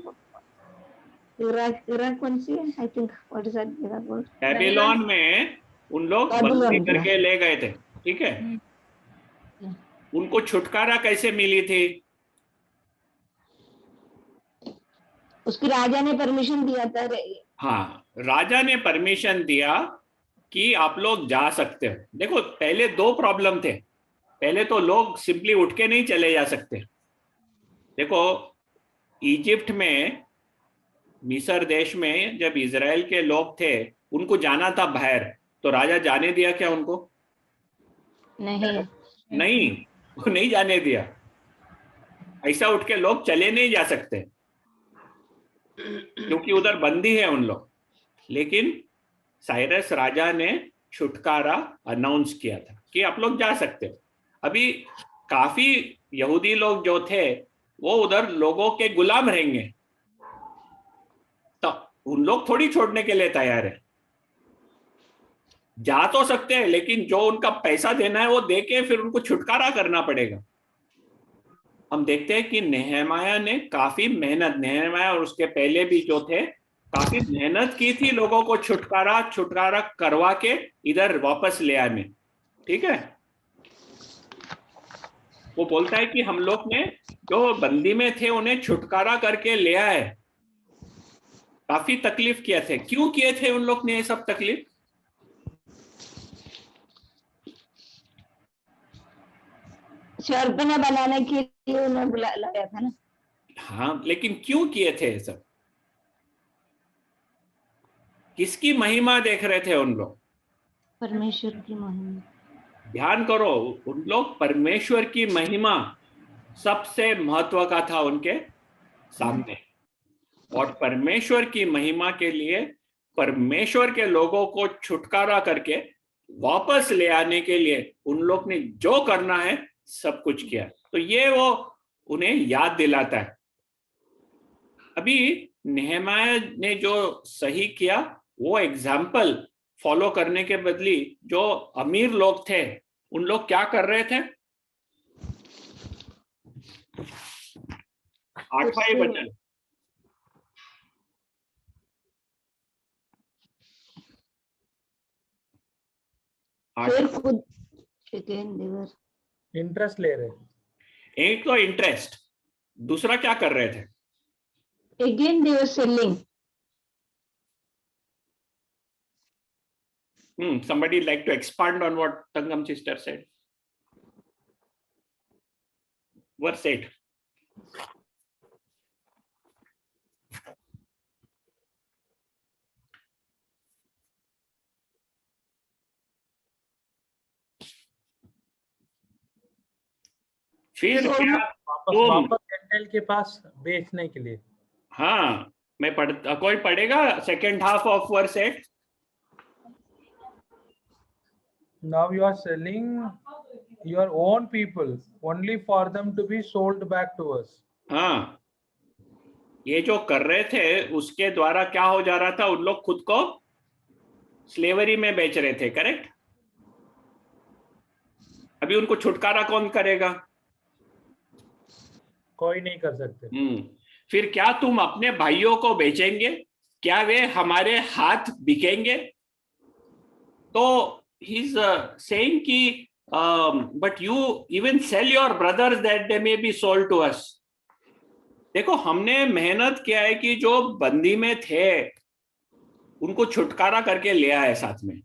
इराक कौन सी है? I think what is that? Babylon में उन लोग बंदी करके ले गए थे, ठीक है। उनको छुटकारा कैसे मिली थी? उसकी राजा ने परमिशन दिया था। हाँ, राजा ने परमिशन दिया कि आप लोग जा सकते हो। देखो, पहले 2 प्रॉब्लम थे। पहले तो लोग सिंपली उठ के नहीं चले जा सकते। देखो, इजिप्ट में, मिस्र देश में जब इजराइल के लोग थे, उनको जाना था बाहर, तो राजा जाने दिया क्या उनको? नहीं, वो नहीं जाने दिया। ऐसा उठ के लोग चले नहीं जा सकते, क्योंकि उधर बंदी है उन लोग। लेकिन साइरस राजा ने छुटकारा अनाउंस किया था कि आप लोग जा सकते हो। अभी काफी यहूदी लोग जो थे वो उधर लोगों के गुलाम रहेंगे, तो उन लोग थोड़ी छोड़ने के लिए तैयार है। जा तो सकते हैं, लेकिन जो उनका पैसा देना है वो देके फिर उनको छुटकारा करना पड़ेगा। हम देखते हैं कि नेहमाया ने काफी मेहनत, नेहमाया और उसके पहले भी जो थे, काफी मेहनत की थी लोगों को छुटकारा करवा के इधर वापस ले आने, ठीक है। वो बोलता है कि हम लोग ने जो बंदी में थे उन्हें छुटकारा करके ले आए, काफी तकलीफ किए थे। क्यों किए थे उन लोग ने ये सब तकलीफ? शर्पना बनाने के लिए उन्हें बुलाया था ना। हाँ, लेकिन क्यों किए थे ये सब? किसकी महिमा देख रहे थे उन लोग? परमेश्वर की महिमा। ध्यान करो, उन लोग परमेश्वर की महिमा सबसे महत्व का था उनके सामने। और परमेश्वर की महिमा के लिए परमेश्वर के लोगों को छुटकारा करके वापस ले आने के लिए उन लोग ने जो करना है सब कुछ किया। तो ये वो उन्हें याद दिलाता है। अभी नेहमाया ने जो सही किया वो एग्जाम्पल फॉलो करने के बदली जो अमीर लोग थे उन लोग क्या कर रहे थे? 8वां वचन, खुद इंटरेस्ट ले रहे। एक तो इंटरेस्ट, दूसरा क्या कर रहे थे? Again they were selling. Somebody like to expand on what Tangam sister said? Verse 8. फिर क्या वापस जेंटाइल के पास बेचने के लिए? हाँ, कोई पढ़ेगा second half of verse 8? Now you are selling your own people only for them to be sold back to us. हाँ, ये जो कर रहे थे उसके द्वारा क्या हो जा रहा था? उन लोग खुद को स्लेवरी में बेच रहे थे, करेक्ट? अभी उनको छुटकारा कौन करेगा? कोई नहीं कर सकते। फिर क्या तुम अपने भाइयों को बेचेंगे? क्या वे हमारे हाथ बिकेंगे? तो ही इज सेइंग कि but you even sell your brothers that they may be sold to us. देखो, हमने मेहनत किया है कि जो बंदी में थे उनको छुटकारा करके ले आए साथ में।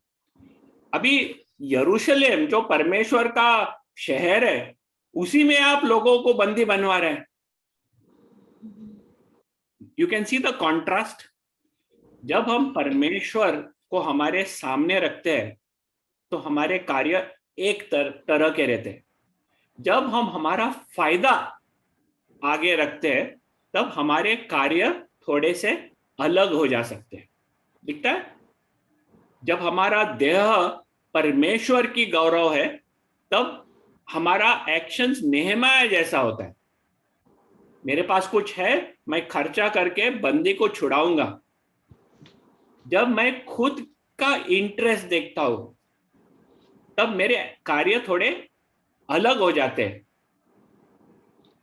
अभी यरूशलेम जो परमेश्वर का शहर है उसी में आप लोगों को बंदी बनवा रहे हैं। You can see the contrast. जब हम परमेश्वर को हमारे सामने रखते हैं तो हमारे कार्य एक तरह के रहते हैं। जब हम हमारा फायदा आगे रखते हैं तब हमारे कार्य थोड़े से अलग हो जा सकते हैं। दिखता है? जब हमारा देह परमेश्वर की गौरव है तब हमारा एक्शंस नेहमाया जैसा होता है। मेरे पास कुछ है, मैं खर्चा करके बंदी को छुड़ाऊंगा। जब मैं खुद का इंटरेस्ट देखता हूं तब मेरे कार्य थोड़े अलग हो जाते हैं।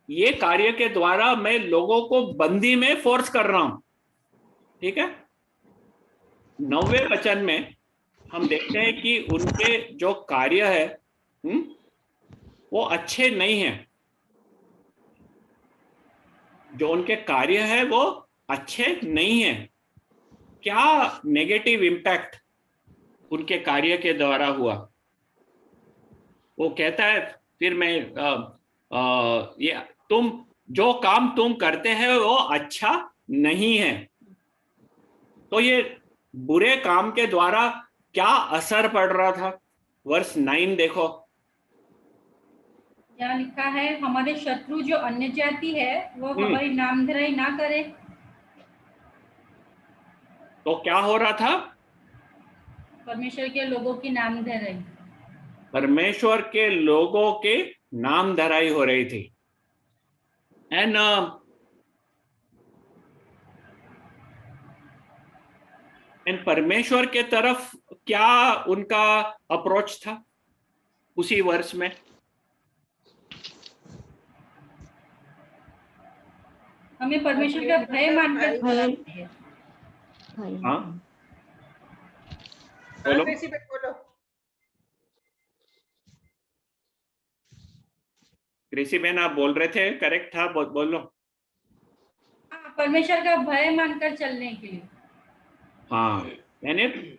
ये कार्य के द्वारा मैं लोगों को बंदी में फोर्स कर रहा हूं। ठीक है? 9वें वचन में हम देखते हैं कि उनके जो कार्य है वो अच्छे नहीं हैं। जो उनके कार्य है वो अच्छे नहीं है। क्या नेगेटिव इम्पैक्ट उनके कार्य के द्वारा हुआ? वो कहता है फिर मैं ये तुम जो काम तुम करते हैं वो अच्छा नहीं है। तो ये बुरे काम के द्वारा क्या असर पड़ रहा था? वर्स 9 देखो, क्या लिखा है? हमारे शत्रु जो अन्य जाति है वो हमारी नामधराई ना करे। तो क्या हो रहा था? परमेश्वर के लोगों की नामधराई, परमेश्वर के लोगों के नामधराई हो रही थी। एंड परमेश्वर के तरफ क्या उनका अप्रोच था उसी वर्ष में? हमें परमेश्वर का भय मानकर हाँ, बोलो। कृषि बहन आप बोल रहे थे, करेक्ट था, बोलो। परमेश्वर का भय मानकर चलने के लिए। हाँ, यानी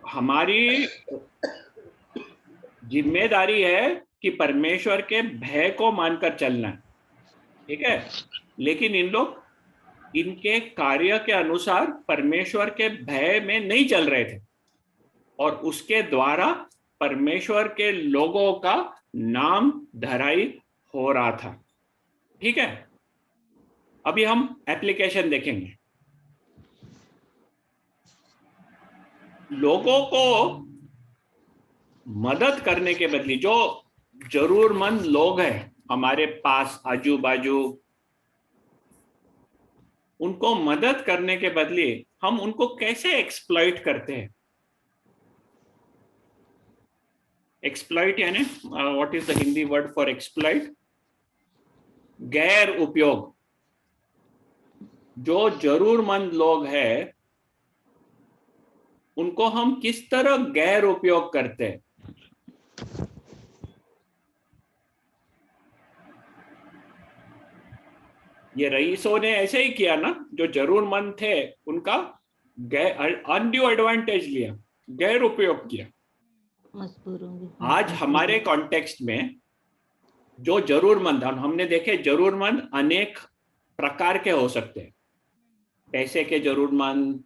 हमारी जिम्मेदारी है कि परमेश्वर के भय को मानकर चलना, ठीक है। लेकिन इन लोग इनके कार्य के अनुसार परमेश्वर के भय में नहीं चल रहे थे, और उसके द्वारा परमेश्वर के लोगों का नाम धराई हो रहा था, ठीक है। अभी हम एप्लीकेशन देखेंगे। लोगों को मदद करने के बदले, जो जरूरतमंद लोग हैं हमारे पास आजू बाजू, उनको मदद करने के बदले हम उनको कैसे एक्सप्लॉइट करते हैं। एक्सप्लॉइट यानी what is the Hindi word for exploit? गैर उपयोग। जो जरूरतमंद लोग हैं उनको हम किस तरह गैर उपयोग करते हैं। ये रईसों ने ऐसे ही किया ना, जो जरूरतमंद थे उनका अनड्यू एडवांटेज लिया, गैर उपयोग किया। आज हमारे कॉन्टेक्स्ट में जो जरूरतमंद, हमने देखे जरूरतमंद अनेक प्रकार के हो सकते हैं। पैसे के जरूरतमंद,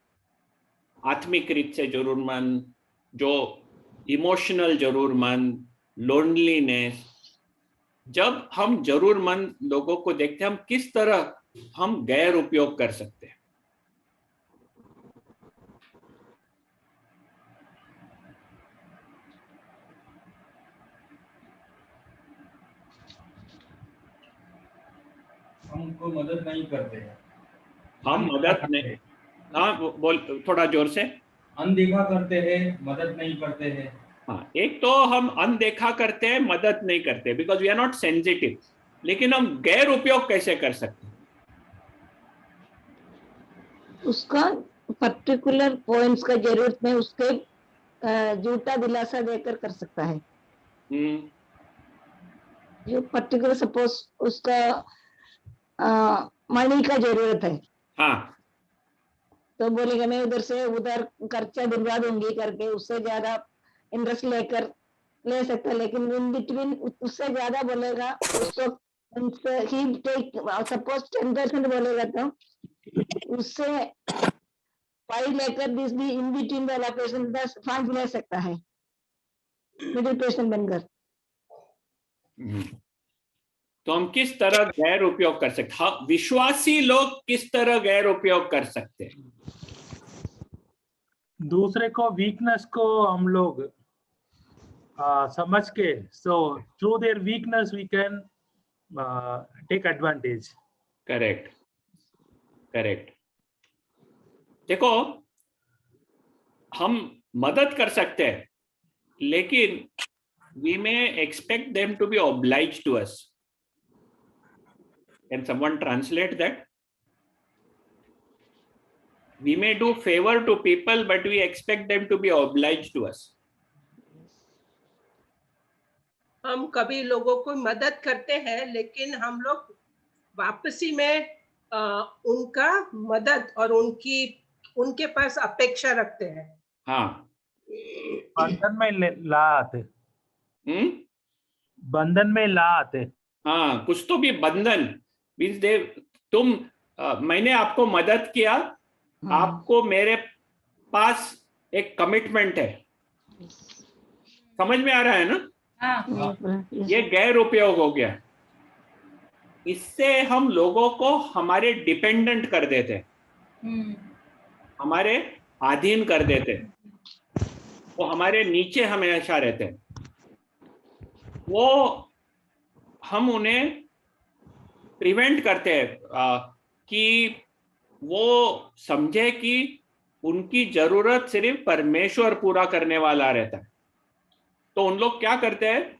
आत्मिक रीत से जरूरतमंद, जो इमोशनल जरूरतमंद, लोनलीनेस। जब हम जरूरतमंद लोगों को देखते हैं, हम किस तरह हम गैर उपयोग कर सकते हैं। हम उनको मदद नहीं करते हैं। हम मदद नहीं, हाँ बोल थोड़ा जोर से। अनदेखा करते हैं, मदद नहीं करते हैं। हाँ, एक तो हम अनदेखा करते हैं, मदद नहीं करते, because we are not sensitive. लेकिन हम गैर उपयोग कैसे कर सकते हैं? उसका पर्टिकुलर पॉइंट्स का जरूरत में उसके झूठा दिलासा देकर कर सकता है। जो पर्टिकुलर सपोज उसका मनी का जरूरत है, हाँ, तो बोलेगा मैं उधर से उधर खर्चा दिलवा दूंगी करके, उससे ज्यादा इंटरेस्ट लेकर ले सकता है। लेकिन इन बिटवीन उससे ज्यादा बोलेगा उसको, ही टेक सपोज 10% बोलेगा तो उससे 5 लेकर दिस भी इन बिटवीन वाला पेशेंट 10-5 ले सकता है, मिडिल पेशेंट बनकर। तो हम किस तरह गैर उपयोग कर सकते हैं? विश्वासी लोग किस तरह गैर उपयोग कर सकते हैं? दूसरे को वीकनेस को हम लोग समझ के, so through their weakness we can take advantage. Correct, correct. देखो, हम मदद कर सकते हैं, लेकिन we may expect them to be obliged to us. Can someone translate that? We may do favor to people, but we expect them to be obliged to us. हम कभी लोगों को मदद करते हैं, लेकिन हम लोग वापसी में उनका मदद और उनके पास अपेक्षा रखते हैं। हाँ, बंधन में ला आते। बंधन में ला आते। हाँ, कुछ तो भी बंधन मीन्स दे, तुम मैंने आपको मदद किया, आपको मेरे पास एक कमिटमेंट है। समझ में आ रहा है ना? ये गैर उपयोग हो गया। इससे हम लोगों को हमारे डिपेंडेंट कर देते, हमारे अधीन कर देते, वो हमारे नीचे हमेशा रहते हैं। वो हम उन्हें प्रिवेंट करते हैं कि वो समझे कि उनकी जरूरत सिर्फ परमेश्वर पूरा करने वाला रहता है। तो उन लोग क्या करते हैं?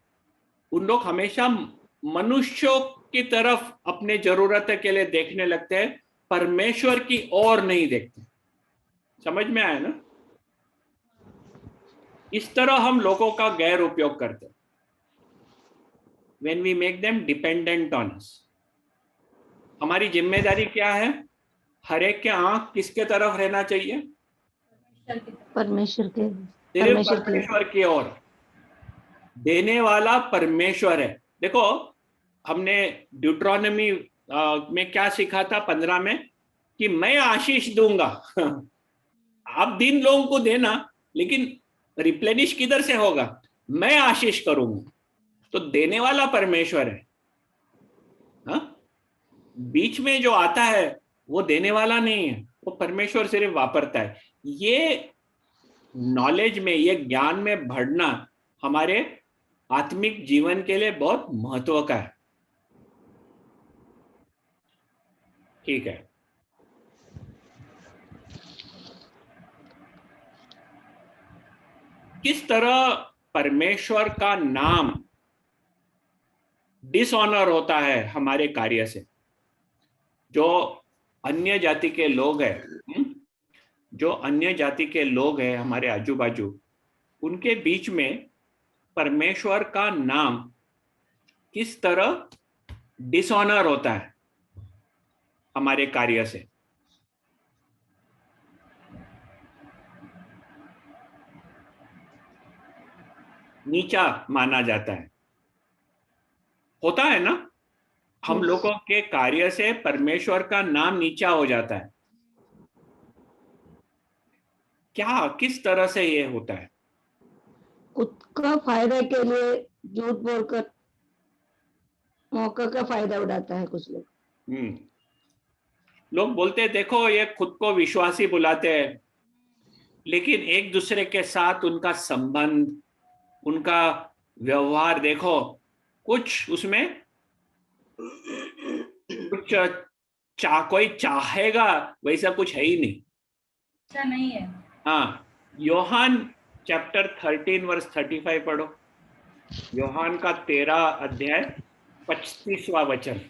उन लोग हमेशा मनुष्यों की तरफ अपने जरूरत के लिए देखने लगते हैं, परमेश्वर की ओर नहीं देखते। समझ में आया ना? इस तरह हम लोगों का गैर उपयोग करते हैं। when we make them dependent on us. हमारी जिम्मेदारी क्या है? हर एक के आंख किसके तरफ रहना चाहिए? परमेश्वर के, सिर्फ परमेश्वर की ओर। देने वाला परमेश्वर है। देखो, हमने ड्यूट्रोनॉमी में क्या सीखा था 15 में, कि मैं आशीष दूंगा। आप 3 लोगों को देना, लेकिन रिप्लेनिश किधर से होगा? मैं आशीष करूंगा। तो देने वाला परमेश्वर है। हा? बीच में जो आता है वो देने वाला नहीं है, वो परमेश्वर सिर्फ वापरता है। ये नॉलेज में, ये ज्ञान में बढ़ना हमारे आत्मिक जीवन के लिए बहुत महत्व का है। ठीक है, किस तरह परमेश्वर का नाम डिसऑनर होता है हमारे कार्य से? जो अन्य जाति के लोग हैं, जो अन्य जाति के लोग हैं हमारे आजू बाजू, उनके बीच में परमेश्वर का नाम किस तरह डिसऑनर होता है हमारे कार्य से? नीचा माना जाता है, होता है ना? हम लोगों के कार्य से परमेश्वर का नाम नीचा हो जाता है। क्या, किस तरह से ये होता है? खुद का फायदा के लिए झूठ बोलकर मौका का फायदा उठाता है कुछ लोग। लोग बोलते हैं, देखो ये खुद को विश्वासी बुलाते हैं, लेकिन एक दूसरे के साथ उनका संबंध, उनका व्यवहार देखो, कुछ उसमें कुछ कोई चाहेगा वैसा कुछ है ही नहीं। अच्छा नहीं है। हाँ, योहान चैप्टर 13 वर्स 35 पढ़ो। योहान का 13 अध्याय 35वां वचन।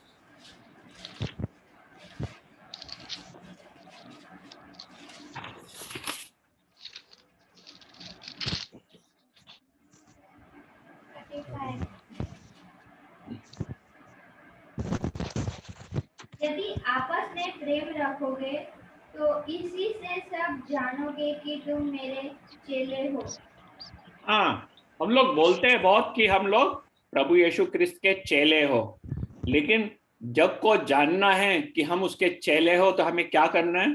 यदि आपस में प्रेम रखोगे तो इसी से सब जानोगे कि तुम मेरे चेले हो। हाँ, हम लोग बोलते हैं बहुत कि हम लोग प्रभु यीशु क्रिस्त के चेले हो, लेकिन जग को जानना है कि हम उसके चेले हो तो हमें क्या करना है?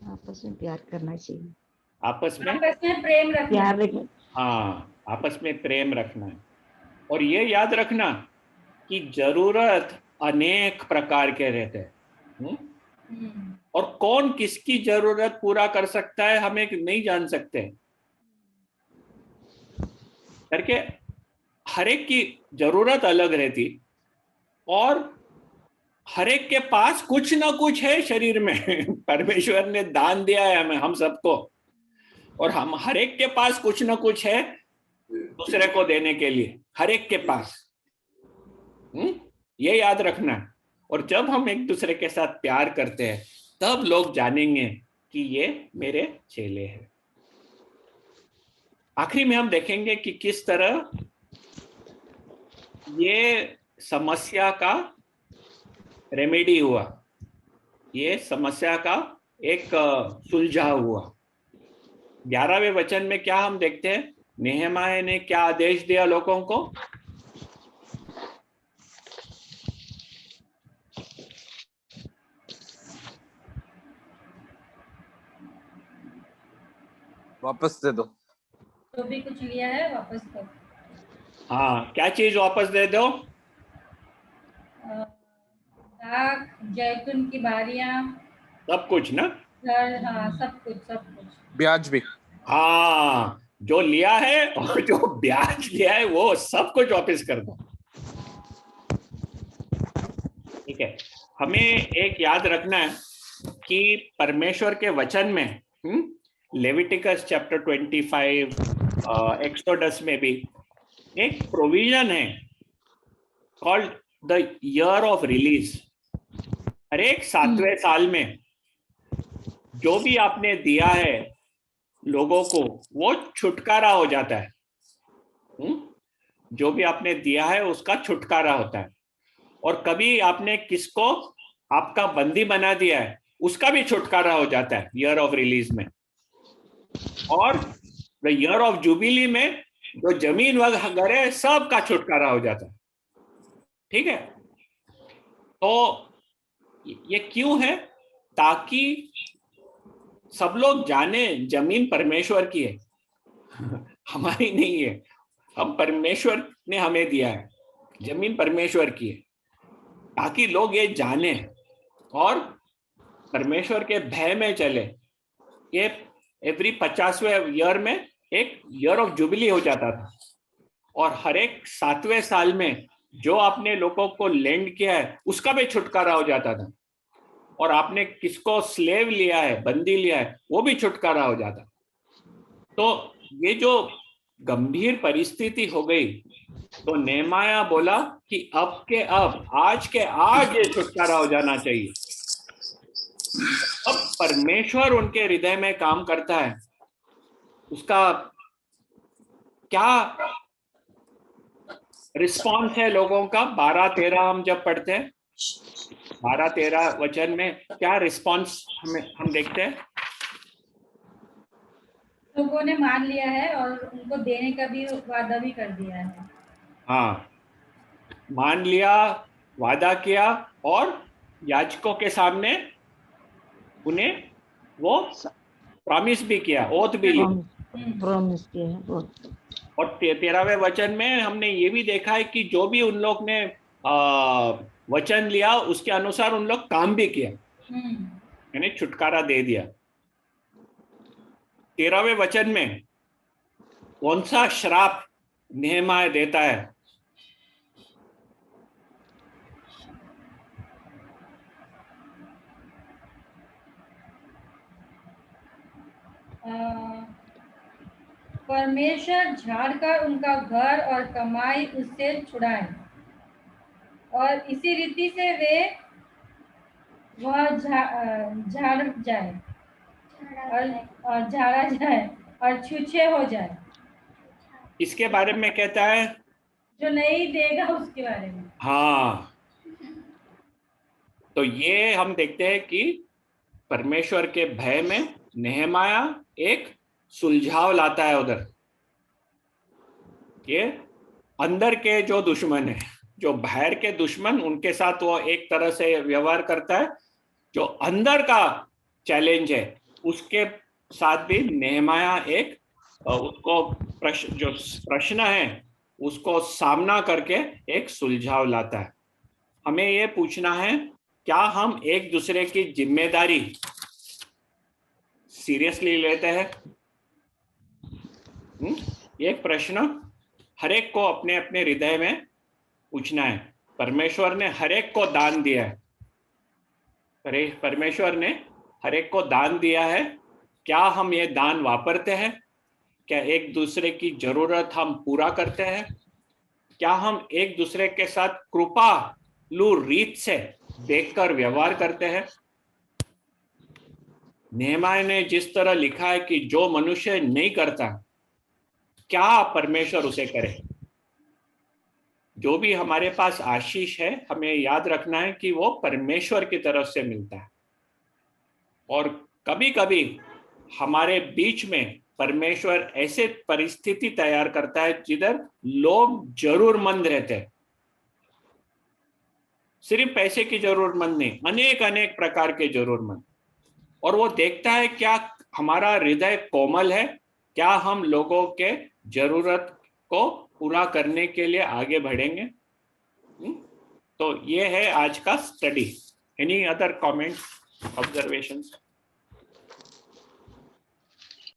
आपस में प्यार करना चाहिए, आपस में प्रेम रखना। प्यार रखना। हाँ, आपस में प्रेम रखना है। और ये याद रखना कि जरूरत अनेक प्रकार के रहते हैं, और कौन किसकी जरूरत पूरा कर सकता है हमें नहीं जान सकते, करके हर एक की जरूरत अलग रहती, और हर एक के पास कुछ ना कुछ है शरीर में। परमेश्वर ने दान दिया है हमें, हम सबको, और हम हर एक के पास कुछ ना कुछ है दूसरे को देने के लिए, हर एक के पास। ये याद रखना। और जब हम एक दूसरे के साथ प्यार करते हैं तब लोग जानेंगे कि ये मेरे चेले हैं। आखिरी में हम देखेंगे कि किस तरह ये समस्या का रेमेडी हुआ, ये समस्या का एक सुलझाव हुआ। 11वें वचन में क्या हम देखते हैं? नेहमाया ने क्या आदेश दिया लोगों को? वापस दे दो, जो भी कुछ लिया है वापस दो। हाँ, क्या चीज वापस दे दो? दाख, जैतून की बारियां, सब कुछ ना? हाँ, सब कुछ, सब कुछ, ब्याज भी। हाँ, जो लिया है और जो ब्याज लिया है वो सब कुछ वापस कर दो। ठीक है, हमें एक याद रखना है कि परमेश्वर के वचन में लेविटिकस चैप्टर 25, एक्सोडस में भी एक प्रोविजन है called the year of release. हर एक 7वें साल में जो भी आपने दिया है लोगों को, वो छुटकारा हो जाता है। जो भी आपने दिया है उसका छुटकारा होता है, और कभी आपने किसको आपका बंदी बना दिया है उसका भी छुटकारा हो जाता है ईयर ऑफ रिलीज में। और द ईयर ऑफ जुबिली में जो जमीन वगैरह है सबका छुटकारा हो जाता है। ठीक है, तो ये क्यों है? ताकि सब लोग जाने जमीन परमेश्वर की है, हमारी नहीं है। हम परमेश्वर ने हमें दिया है, जमीन परमेश्वर की है, ताकि लोग ये जाने और परमेश्वर के भय में चले। ये एवरी 50वें ईयर में एक ईयर ऑफ जुबिली हो जाता था, और हर एक 7वें साल में जो आपने लोगों को लेंड किया है उसका भी छुटकारा हो जाता था, और आपने किसको स्लेव लिया है, बंदी लिया है, वो भी छुटकारा हो जाता। तो ये जो गंभीर परिस्थिति हो गई, तो नेहमाया बोला कि अब के अब, आज के आज ये छुटकारा हो जाना चाहिए। अब परमेश्वर उनके हृदय में काम करता है, उसका क्या रिस्पॉन्स है लोगों का? 12-13 हम जब पढ़ते हैं, 12-13 वचन में क्या रिस्पॉन्स हम देखते हैं? लोगों ने मान लिया है और उनको देने का भी वादा भी कर दिया है। हाँ, मान लिया, वादा किया, और याजकों के सामने उन्हें वो प्रॉमिस भी किया, ओथ भी ली, प्रॉमिस किया। और 13वें वचन में हमने ये भी देखा है कि जो भी उन लोग ने वचन लिया उसके अनुसार उन लोग काम भी किया, यानी छुटकारा दे दिया। 13वें वचन में कौन सा श्राप नेहमाया देता है? परमेश्वर झाड़कर उनका घर और कमाई उससे छुड़ाए, और इसी रीति से वे वह झाड़ जाए और झाड़ा जाए और छूछे हो जाए। इसके बारे में कहता है, जो नहीं देगा उसके बारे में। हाँ, तो ये हम देखते हैं कि परमेश्वर के भय में नेहमाया एक सुलझाव लाता है उधर। ये अंदर के जो दुश्मन है, जो बाहर के दुश्मन, उनके साथ वो एक तरह से व्यवहार करता है। जो अंदर का चैलेंज है उसके साथ भी नेहमाया एक उसको जो प्रश्न है उसको सामना करके एक सुलझाव लाता है। हमें ये पूछना है, क्या हम एक दूसरे की जिम्मेदारी सीरियसली लेते हैं? ये प्रश्न हर एक को अपने अपने हृदय में पूछना है। परमेश्वर ने हर एक को दान दिया है, परमेश्वर ने हर एक को दान दिया है। क्या हम ये दान वापरते हैं? क्या एक दूसरे की जरूरत हम पूरा करते हैं? क्या हम एक दूसरे के साथ कृपालु रीत से देखकर व्यवहार करते हैं? नेहमाया ने जिस तरह लिखा है कि जो मनुष्य नहीं करता, क्या परमेश्वर उसे करे? जो भी हमारे पास आशीष है, हमें याद रखना है कि वो परमेश्वर की तरफ से मिलता है। और कभी कभी हमारे बीच में परमेश्वर ऐसे परिस्थिति तैयार करता है जिधर लोग जरूरतमंद रहते हैं। सिर्फ पैसे की जरूरतमंद नहीं, अनेक अनेक प्रकार के जरूरतमंद। और वो देखता है क्या हमारा हृदय कोमल है, क्या हम लोगों के जरूरत को पूरा करने के लिए आगे बढ़ेंगे। तो ये है आज का study. Any other comments, observations?